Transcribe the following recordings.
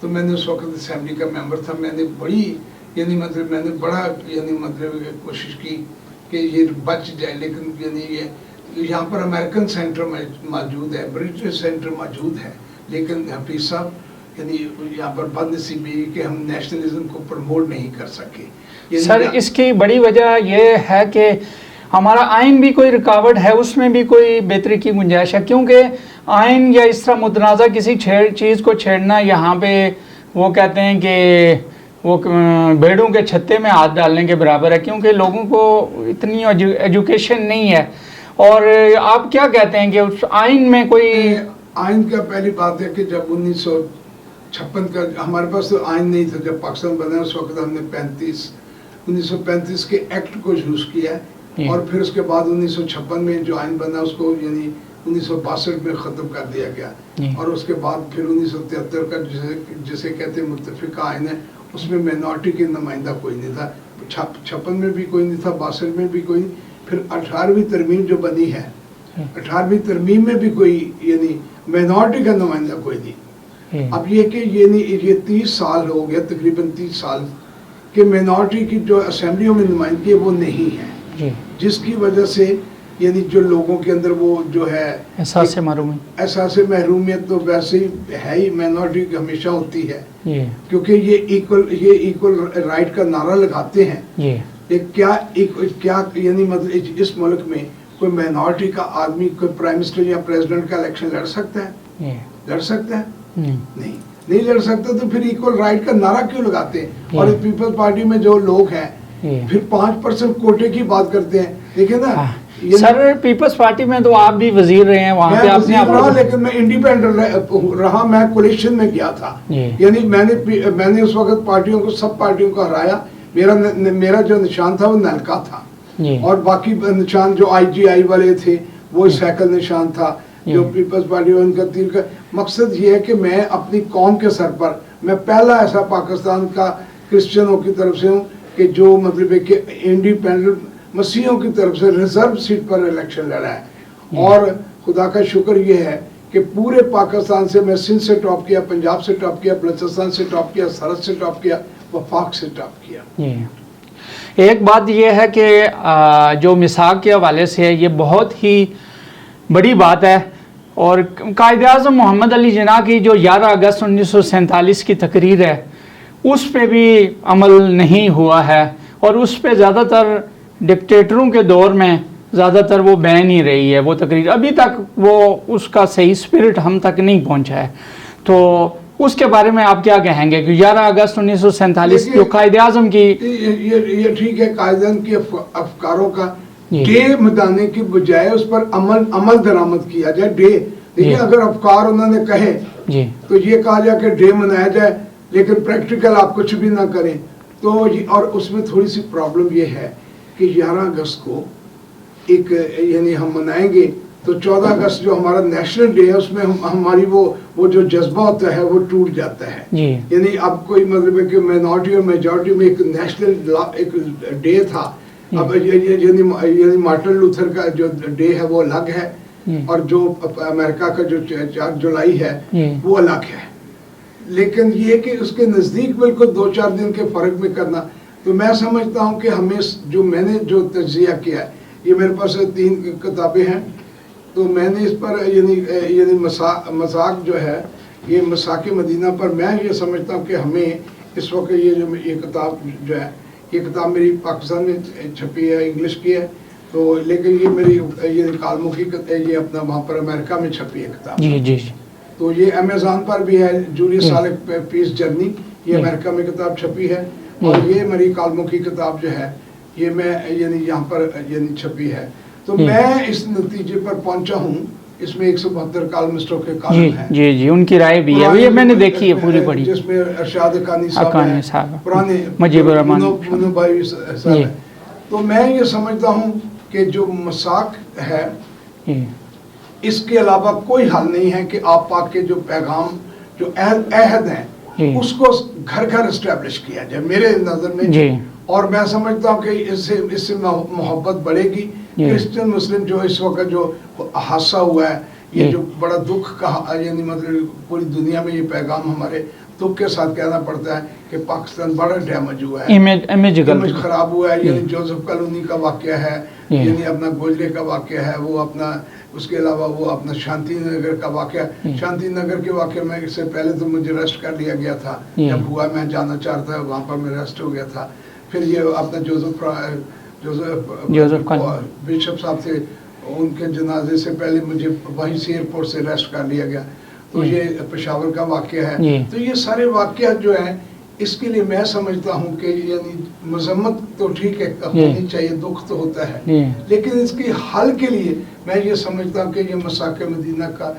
تو میں نے اس وقت اسمبلی کا ممبر تھا, میں نے بڑی میں نے بڑا کوشش کی کہ یہ بچ جائے, لیکن یہ یہاں پر امریکن سینٹر موجود ہے, برٹش سینٹر موجود ہے, لیکن حفیظ صاحب یہاں پر بد نصیبی کہ ہم نیشنلزم کو پروموٹ نہیں کر سکے. سر اس کی بڑی وجہ یہ ہے کہ ہمارا آئین بھی کوئی رکاوٹ ہے, اس میں بھی کوئی بہتری کی گنجائش ہے, کیونکہ آئین یا اس طرح متنازع کسی چیز کو چھیڑنا یہاں پہ وہ کہتے ہیں کہ وہ بھیڑوں کے چھتے میں ہاتھ ڈالنے کے برابر ہے, کیونکہ لوگوں کو اتنی ایجوکیشن نہیں ہے. اور آپ کیا کہتے ہیں کہ اس آئین میں کوئی آئین کا پہلی بات ہے کہ جب 1956 کا ہمارے پاس تو آئین نہیں تھا, جب پاکستان بنا اس وقت ہم نے 1935 کے ایکٹ کو یوز کیا ہے, اور پھر اس کے بعد 1956 میں جو آئین بنا اس کو 1962 میں ختم کر دیا گیا, اور اس کے بعد پھر 1973 کا جسے کہتے ہیں متفقہ آئین ہے, اس میں مائنورٹی کے نمائندہ کوئی نہیں تھا. 56 میں بھی کوئی نہیں تھا, 62 میں بھی کوئی نہیں. پھر 18ویں ترمیم جو بنی ہے, 18ویں ترمیم میں بھی کوئی مائنورٹی کا نمائندہ کوئی نہیں. اب یہ کہ یہ 30 سال ہو گیا, تقریباً 30 سال کہ مائنورٹی کی جو اسمبلیوں میں نمائندگی ہے وہ نہیں ہے, جس کی وجہ سے جو لوگوں کے اندر وہ جو ہے احساس محرومیت تو ویسے ہی ہے ہی, مائنورٹی کی ہمیشہ ہوتی ہے, کیونکہ یہ ایکول رائٹ کا نعرہ لگاتے ہیں. کیا مطلب اس ملک میں کوئی مائنورٹی کا آدمی کوئی پرائم منسٹر یا پریزیڈنٹ کا الیکشن لڑ سکتا ہے؟ لڑ سکتا ہے؟ نہیں لڑ سکتا. تو پھر ایکول رائٹ کا نعرہ کیوں لگاتے ہیں؟ اور پیپلز پارٹی میں جو لوگ ہیں پھر 5% کوٹے کی بات کرتے ہیں. دیکھیں نا سر, پیپلز پارٹی میں تو آپ بھی وزیر رہے ہیں, وہاں پہ آپ نے لیکن میں انڈیپینڈنٹ رہا, میں کولیشن میں گیا تھا. میں نے اس وقت پارٹیوں کو, سب پارٹیوں کو ہرایا. میرا جو نشان تھا وہ نلکا تھا, اور باقی نشان جو IGI والے تھے وہ سائیکل نشان تھا. جو پیپلز پارٹی ان کا تیر کا مقصد یہ ہے کہ میں اپنی قوم کے سر پر, میں پہلا ایسا پاکستان کا کرسچنوں کی طرف سے ہوں کہ جو مطلب ہے کہ انڈیپینڈنٹ مسیحوں کی طرف سے ریزرو سیٹ پر الیکشن لڑا ہے. اور خدا کا شکر یہ ہے کہ پورے پاکستان سے میں سندھ سے ٹاپ کیا, پنجاب سے ٹاپ کیا, بلوچستان سے ٹاپ کیا, سرحد سے ٹاپ کیا, وفاق سے ٹاپ کیا. ایک بات یہ ہے کہ جو میثاق کے حوالے سے ہے یہ بہت ہی بڑی بات ہے, اور قائد اعظم محمد علی جناح کی جو 11 اگست 1947 کی تقریر ہے اس پہ بھی عمل نہیں ہوا ہے, اور اس پہ زیادہ تر ڈکٹیٹروں کے دور میں زیادہ تر وہ بین ہی رہی ہے وہ تقریر, ابھی تک وہ اس کا صحیح اسپرٹ ہم تک نہیں پہنچا ہے. تو اس کے بارے میں آپ کیا کہیں گے کہ 11 اگست 1947 جو قائد اعظم کی یہ ٹھیک ہے, قائد اعظم کی افکاروں کا ڈے منانے کی بجائے اس پر عمل درآمد کیا جائے. ڈے دیکھیں, اگر افکار انہوں نے کہے تو یہ کہا جائے کہ ڈے منایا جائے, لیکن پریکٹیکل آپ کچھ بھی نہ کریں. تو اور اس میں تھوڑی سی پرابلم یہ ہے کہ 11 اگست کو ایک ہم منائیں گے تو 14 اگست جو ہمارا نیشنل ڈے ہے اس میں ہماری وہ جو جذبہ ہوتا ہے وہ ٹوٹ جاتا ہے. اب کوئی مطلب ہے کہ مائنورٹی اور میجورٹی میں ایک نیشنل ایک ڈے تھا, اب مارٹن لوتھر کا جو ڈے ہے وہ الگ ہے, اور جو امریکہ کا جو 4 جولائی ہے وہ الگ ہے. لیکن یہ کہ اس کے نزدیک بالکل 2-4 دن کے فرق میں کرنا, تو میں سمجھتا ہوں کہ ہمیں جو میں نے جو تجزیہ کیا ہے, یہ میرے پاس 3 کتابیں ہیں, تو میں نے اس پر مساق جو ہے یہ مساق مدینہ پر میں یہ سمجھتا ہوں کہ ہمیں اس وقت یہ کتاب جو ہے, یہ کتاب میری پاکستان میں چھپی ہے, انگلش کی ہے, تو لیکن یہ میری کالموں کی یہ اپنا وہاں پر امریکہ میں چھپی ہے کتاب. تو یہ امیزون پر بھی ہے, جولیس سالک پیس جرنی, یہ امریکہ میں کتاب چھپی ہے. اور یہ میری کالموں کی کتاب جو ہے یہ میں یہاں پر چھپی ہے. تو میں اس نتیجے پر پہنچا ہوں, اس میں 172 کالمسٹوں کے کالم ہیں. جی ان کی رائے بھی ہے, یہ میں نے دیکھی ہے پوری پڑھی, جس میں ارشاد اکانی صاحب پرانے مجیب الرحمان منو بھائی صاحب ہیں. تو میں یہ سمجھتا ہوں کہ جو مساق ہے اس کے علاوہ کوئی حل نہیں ہے کہ آپ پاک کے جو پیغام جو عہد ہیں اس کو گھر گھر اسٹیبلش کیا جائے میرے نظر میں. اور میں سمجھتا ہوں کہ اس سے محبت بڑھے گی. کرسچن مسلم جو اس وقت جو حادثہ ہوا ہے یہ جو بڑا دکھ کا یعنی مطلب پوری دنیا میں یہ پیغام ہمارے دکھ کے ساتھ کہنا پڑتا ہے کہ پاکستان بڑا ڈیمیج ہوا ہے, امیج خراب ہوا ہے. یعنی جوزف کالونی کا واقعہ ہے, یعنی اپنا گوجرے کا واقعہ ہے, وہ اپنا اس کے علاوہ وہ اپنا شانتی نگر کا واقعہ. شانتی نگر کے واقعے میں اس سے پہلے تو مجھے ریسٹ کر لیا گیا تھا, جب ہوا میں جانا چاہتا تھا وہاں پر میں ریسٹ ہو گیا تھا. پھر یہ اپنا جوزف بشپ صاحب تھے, ان کے جنازے سے پہلے مجھے وہیں سے ایئرپورٹ سے ریسٹ کر لیا گیا. تو یہ پشاور کا واقعہ ہے. تو یہ سارے واقعات جو ہیں اس کے لیے میں سمجھتا ہوں کہ یعنی مذمت تو ٹھیک ہے ہونی چاہیے, دکھ تو ہوتا ہے, لیکن اس کے حل کے لیے میں یہ سمجھتا ہوں کہ یہ مساک مدینہ کا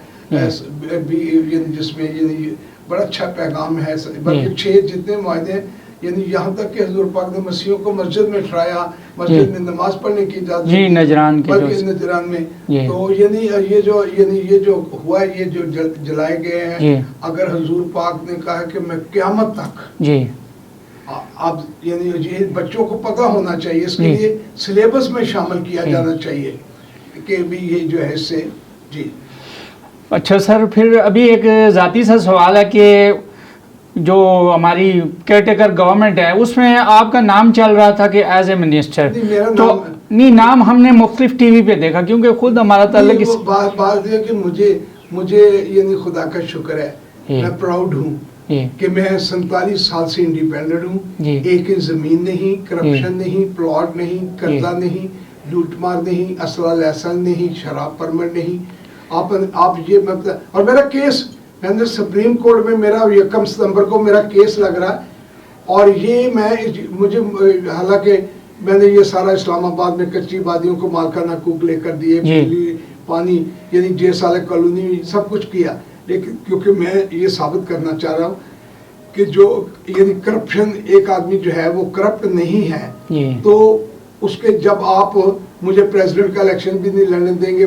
بھی یعنی جس میں یعنی بڑا اچھا پیغام ہے. بلکہ 6 جتنے معاہدے یعنی یہاں تک کہ حضور پاک نے مسیحوں کو مسجد میں ٹھہرایا, مسجد میں نماز پڑھنے کی اجازت دی, نجران کے بلکہ نجران میں. تو یعنی یہ جو ہوا ہے, یہ جو جلائے گئے ہیں, اگر حضور پاک نے کہا کہ میں قیامت تک, اب یعنی یہ بچوں کو پتہ ہونا چاہیے, اس کے لیے سلیبس میں شامل کیا جانا چاہیے کہ بھی یہ جو ہے اس سے. جی اچھا سر, پھر ابھی ایک ذاتی سا سوال ہے کہ جو ہماری کیئر ٹیکر گورنمنٹ ہے اس میں آپ کا نام چل رہا تھا کہ ایز اے منسٹر, تو نہیں نام ہم نے مختلف ٹی وی پہ دیکھا, کیونکہ خود ہمارا تعلق اس بات یہ کہ مجھے یعنی خدا کا شکر ہے, میں پراؤڈ ہوں کہ میں 47 سال سے انڈیپینڈنٹ ہوں. ایک زمین نہیں, کرپشن نہیں, پلاٹ نہیں, قرضہ نہیں, لوٹ مار نہیں, اسلحہ لائسنس نہیں, شراب پرمٹ نہیں. آپ یہ مطلب, اور میرا کیس میں نے سپریم کورٹ میں میرا 1 ستمبر کو میرا کیس لگ رہا ہے, اور یہ مجھے حالانکہ میں نے یہ سارا اسلام آباد میں کچی وادیوں کو مالکانہ حقوق لے کر دیے, بجلی پانی یعنی 6 سال کالونی سب کچھ کیا, لیکن کیونکہ میں یہ ثابت کرنا چاہ رہا ہوں کہ جو یعنی کرپشن, ایک آدمی جو ہے وہ کرپٹ نہیں ہے, تو اس کے جب آپ مجھے پریزیڈنٹ کا الیکشن بھی نہیں لڑنے دیں گے,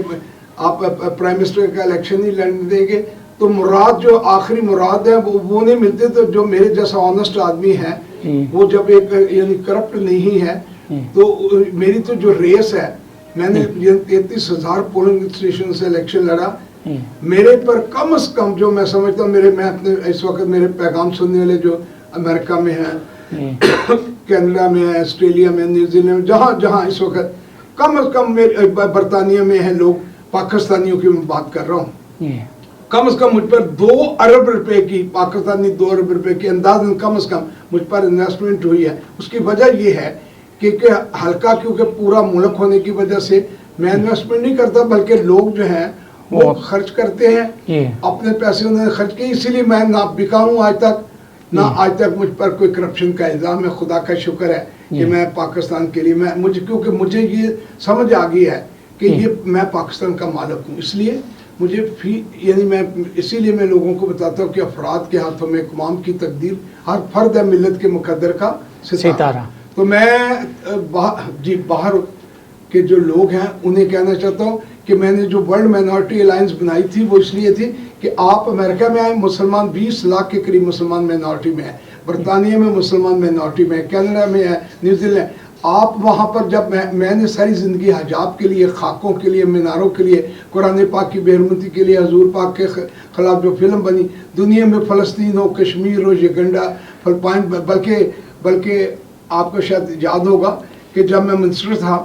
آپ پرائم منسٹر کا الیکشن نہیں لڑنے دیں گے, تو مراد جو آخری مراد ہے وہ نہیں ملتے. تو جو میرے جیسا آنسٹ آدمی ہے وہ جب ایک یعنی کرپٹ نہیں ہے, تو میری تو جو ریس ہے, میں نے 33,000 پولنگ اسٹیشن سے الیکشن لڑا, میرے پر کم از کم جو میں سمجھتا ہوں میں اپنے اس وقت میرے پیغام سننے والے جو امریکہ میں ہیں, کینیڈا میں ہے, آسٹریلیا میں, نیوزی لینڈ میں, جہاں اس وقت کم از کم برطانیہ میں ہیں لوگ, پاکستانیوں کی میں بات کر رہا ہوں, کم از کم مجھ پر 2 ارب روپے کی, پاکستانی 2 ارب روپے کی اندازاً کم از کم مجھ پر انویسٹمنٹ ہوئی ہے. اس کی وجہ یہ ہے کہ ہلکا کیونکہ پورا ملک ہونے کی وجہ سے میں انویسٹمنٹ نہیں کرتا, بلکہ لوگ جو ہیں وہ خرچ کرتے ہیں, اپنے پیسے انہوں نے خرچ کیے, اسی لیے میں نہ بکا ہوں آج تک, نہ آج تک مجھ پر کوئی کرپشن کا الزام ہے. خدا کا شکر ہے کہ میں پاکستان کے لیے کیونکہ مجھے یہ سمجھ آ گئی ہے کہ یہ میں پاکستان کا مالک ہوں, اس لیے مجھے یعنی اسی لیے میں لوگوں کو بتاتا ہوں کہ افراد کے ہاتھوں میں اقوام کی تقدیر, ہر فرد ہے ملت کے مقدر کا ستارہ. تو میں باہر کے جو لوگ ہیں انہیں کہنا چاہتا ہوں کہ میں نے جو ورلڈ مائنورٹی الائنس بنائی تھی وہ اس لیے تھی کہ آپ امریکہ میں آئے, مسلمان 20 لاکھ کے قریب مسلمان مائنورٹی میں ہیں, برطانیہ میں مسلمان مائنورٹی میں ہے, کینیڈا میں ہے, نیوزی لینڈ. آپ وہاں پر جب میں نے ساری زندگی حجاب کے لیے, خاکوں کے لیے, میناروں کے لیے, قرآن پاک کی بے حرمتی کے لیے, حضور پاک کے خلاف جو فلم بنی, دنیا میں فلسطین ہو, کشمیر ہو, یگنڈا, فلپائن, بلکہ آپ کو شاید یاد ہوگا کہ جب میں منسٹر تھا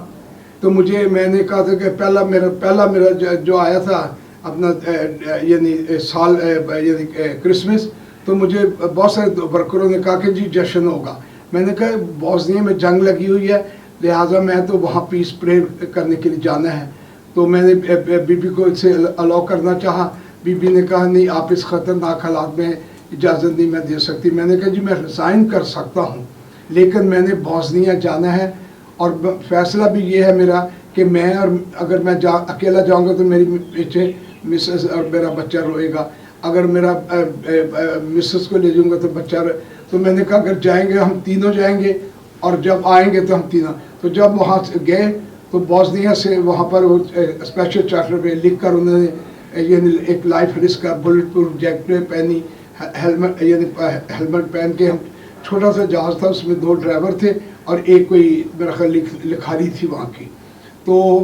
تو میں نے کہا تھا کہ پہلا میرا جو آیا تھا اپنا یعنی سال یعنی کرسمس, تو مجھے بہت سارے ورکروں نے کہا کہ جی جشن ہوگا. میں نے کہا بوسنیا میں جنگ لگی ہوئی ہے, لہٰذا میں تو وہاں پیس پریئر کرنے کے لیے جانا ہے. تو میں نے بی بی کو سے الاؤ کرنا چاہا, بی بی نے کہا نہیں, آپ اس خطرناک حالات میں اجازت نہیں میں دے سکتی. میں نے کہا جی میں ریزائن کر سکتا ہوں, لیکن میں نے بوسنیا جانا ہے, اور فیصلہ بھی یہ ہے میرا کہ میں اگر میں اکیلا جاؤں گا تو میری پیچھے مسز اور میرا بچہ روئے گا, اگر میرا مسز کو لے جاؤں گا تو بچہ تو میں نے کہا اگر جائیں گے ہم تینوں جائیں گے, اور جب آئیں گے تو ہم تینوں. تو جب وہاں گئے تو بوسنیا سے وہاں پر وہ اسپیشل چارٹر پہ لکھ کر انہوں نے یعنی ایک لائف رسک کا بلٹ پروف جیکٹ پہنی, ہیلمٹ پہن کے, ہم چھوٹا سا جہاز تھا, اس میں 2 ڈرائیور تھے اور ایک کوئی میرا خیال لکھاری تھی وہاں کی. تو